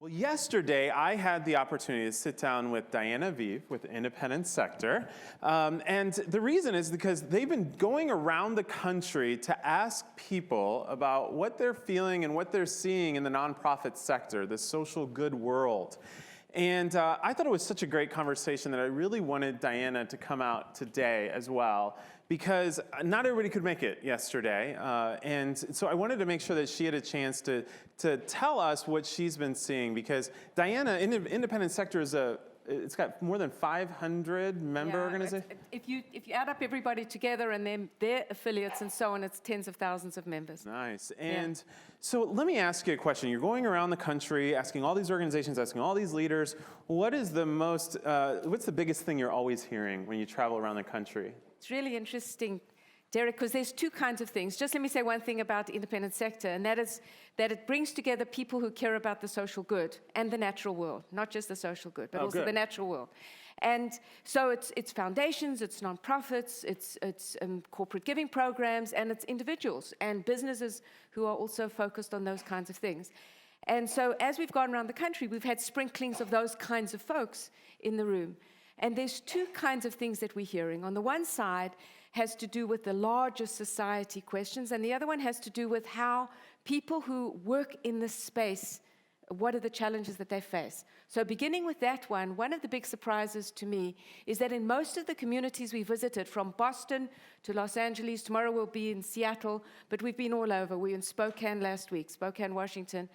Well, yesterday I had the opportunity to sit down with Diana Aviv with the Independent Sector. And the reason is because they've been going around the country to ask people about what they're feeling and what they're seeing in the nonprofit sector, the social good world. And I thought it was such a great conversation that I really wanted Diana to come out today as well, because not everybody could make it yesterday. And so I wanted to make sure that she had a chance to tell us what she's been seeing, because Diana, Independent Sector is it's got more than 500 member organizations. If you add up everybody together and then their affiliates and so on, it's tens of thousands of members. Nice. And so let me ask you a question. You're going around the country asking all these organizations, asking all these leaders, what's the biggest thing you're always hearing when you travel around the country? It's really interesting, Derek, because there's two kinds of things. Just let me say one thing about the independent sector, and that is that it brings together people who care about the social good and the natural world, not just the social good, but also the natural world. And so it's foundations, it's nonprofits, it's corporate giving programs, and it's individuals and businesses who are also focused on those kinds of things. And so as we've gone around the country, we've had sprinklings of those kinds of folks in the room. And there's two kinds of things that we're hearing. On the one side has to do with the larger society questions, and the other one has to do with how people who work in this space, what are the challenges that they face. So beginning with that one of the big surprises to me is that in most of the communities we visited, from Boston to Los Angeles, tomorrow we'll be in Seattle, but we've been all over. We were in Spokane last week, Spokane, Washington,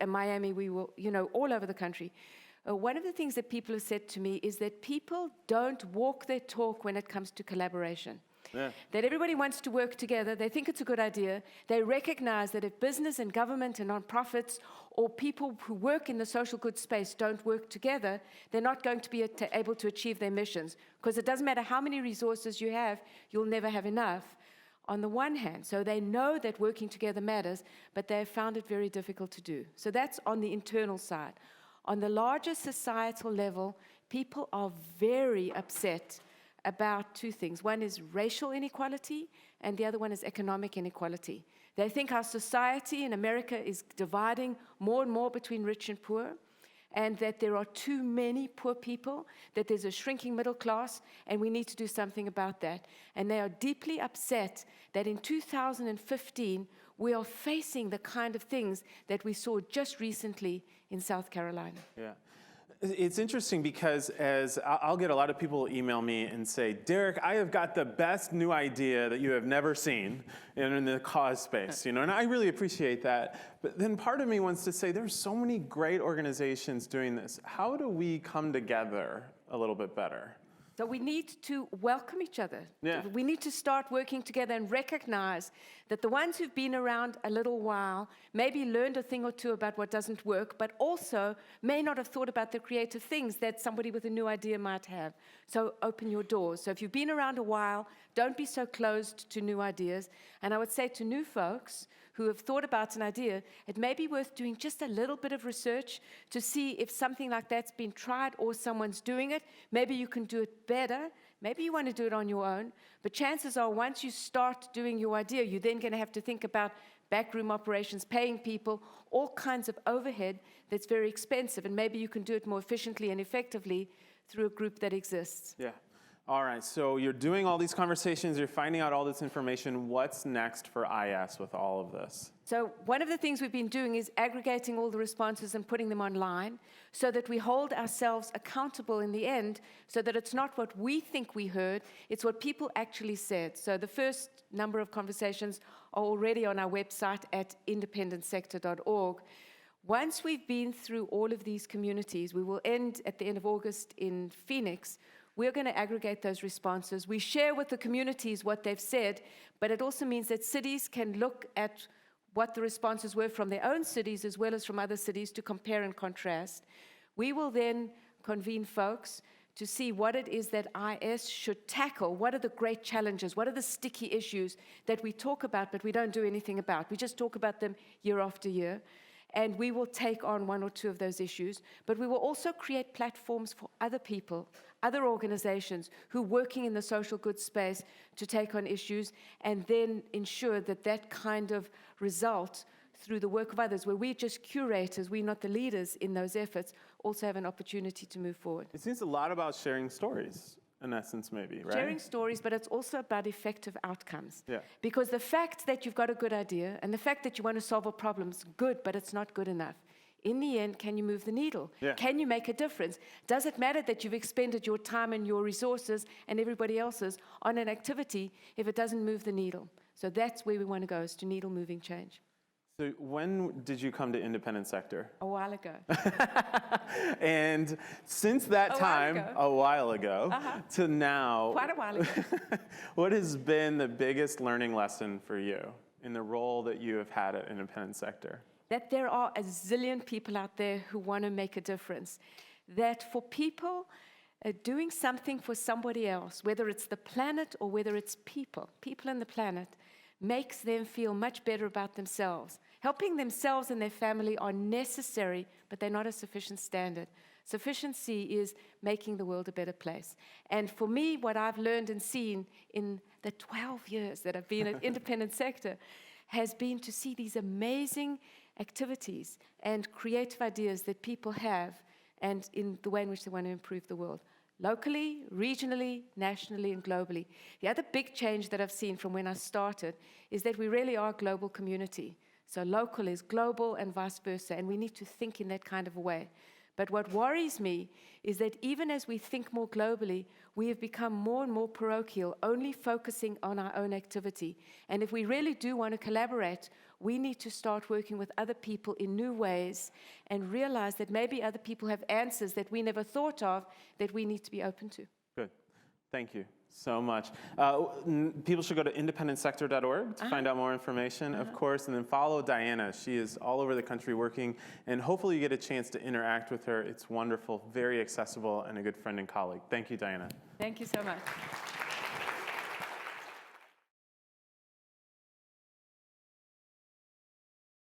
Miami, we were, all over the country. One of the things that people have said to me is that people don't walk their talk when it comes to collaboration. Yeah. That everybody wants to work together. They think it's a good idea. They recognize that if business and government and nonprofits or people who work in the social good space don't work together, they're not going to be able to achieve their missions. Because it doesn't matter how many resources you have, you'll never have enough. On the one hand, so they know that working together matters, but they have found it very difficult to do. So that's on the internal side. On the larger societal level, people are very upset about two things. One is racial inequality, and the other one is economic inequality. They think our society in America is dividing more and more between rich and poor, and that there are too many poor people, that there's a shrinking middle class, and we need to do something about that. And they are deeply upset that in 2015, we are facing the kind of things that we saw just recently in South Carolina. Yeah. It's interesting because as I'll get a lot of people email me and say, Derek, I have got the best new idea that you have never seen in the cause space, and I really appreciate that. But then part of me wants to say, there's so many great organizations doing this. How do we come together a little bit better? So we need to welcome each other. Yeah. We need to start working together and recognize that the ones who've been around a little while maybe learned a thing or two about what doesn't work, but also may not have thought about the creative things that somebody with a new idea might have. So open your doors. So if you've been around a while, don't be so closed to new ideas. And I would say to new folks who have thought about an idea, it may be worth doing just a little bit of research to see if something like that's been tried or someone's doing it. Maybe you can do it better. Maybe you want to do it on your own. But chances are once you start doing your idea, you're then going to have to think about backroom operations, paying people, all kinds of overhead that's very expensive. And maybe you can do it more efficiently and effectively through a group that exists. Yeah. All right, so you're doing all these conversations, you're finding out all this information. What's next for IS with all of this? So one of the things we've been doing is aggregating all the responses and putting them online so that we hold ourselves accountable in the end, so that it's not what we think we heard, it's what people actually said. So the first number of conversations are already on our website at independentsector.org. Once we've been through all of these communities, we will end at the end of August in Phoenix. We're going to aggregate those responses. We share with the communities what they've said, but it also means that cities can look at what the responses were from their own cities as well as from other cities to compare and contrast. We will then convene folks to see what it is that IS should tackle. What are the great challenges? What are the sticky issues that we talk about but we don't do anything about? We just talk about them year after year. And we will take on one or two of those issues, but we will also create platforms for other people, other organizations who are working in the social good space to take on issues, and then ensure that that kind of result through the work of others, where we're just curators, we're not the leaders in those efforts, also have an opportunity to move forward. It seems a lot about sharing stories, in essence, maybe, right? Sharing stories, but it's also about effective outcomes. Yeah. Because the fact that you've got a good idea and the fact that you want to solve a problem is good, but it's not good enough. In the end, can you move the needle? Yeah. Can you make a difference? Does it matter that you've expended your time and your resources and everybody else's on an activity if it doesn't move the needle? So that's where we want to go, is to needle-moving change. So when did you come to independent sector? A while ago. And since that time, a while ago, to now, Quite a while ago. what has been the biggest learning lesson for you in the role that you have had at independent sector? That there are a zillion people out there who want to make a difference. That for people, doing something for somebody else, whether it's the planet or whether it's people and the planet, makes them feel much better about themselves. Helping themselves and their family are necessary, but they're not a sufficient standard. Sufficiency is making the world a better place. And for me, what I've learned and seen in the 12 years that I've been at independent sector has been to see these amazing activities and creative ideas that people have, and in the way in which they want to improve the world. Locally, regionally, nationally, and globally. The other big change that I've seen from when I started is that we really are a global community. So local is global and vice versa, and we need to think in that kind of a way. But what worries me is that even as we think more globally, we have become more and more parochial, only focusing on our own activity. And if we really do want to collaborate, we need to start working with other people in new ways and realize that maybe other people have answers that we never thought of that we need to be open to. Good. Thank you so much. People should go to independentsector.org to find out more information, of course, and then follow Diana. She is all over the country working, and hopefully you get a chance to interact with her. It's wonderful, very accessible, and a good friend and colleague. Thank you, Diana. Thank you so much.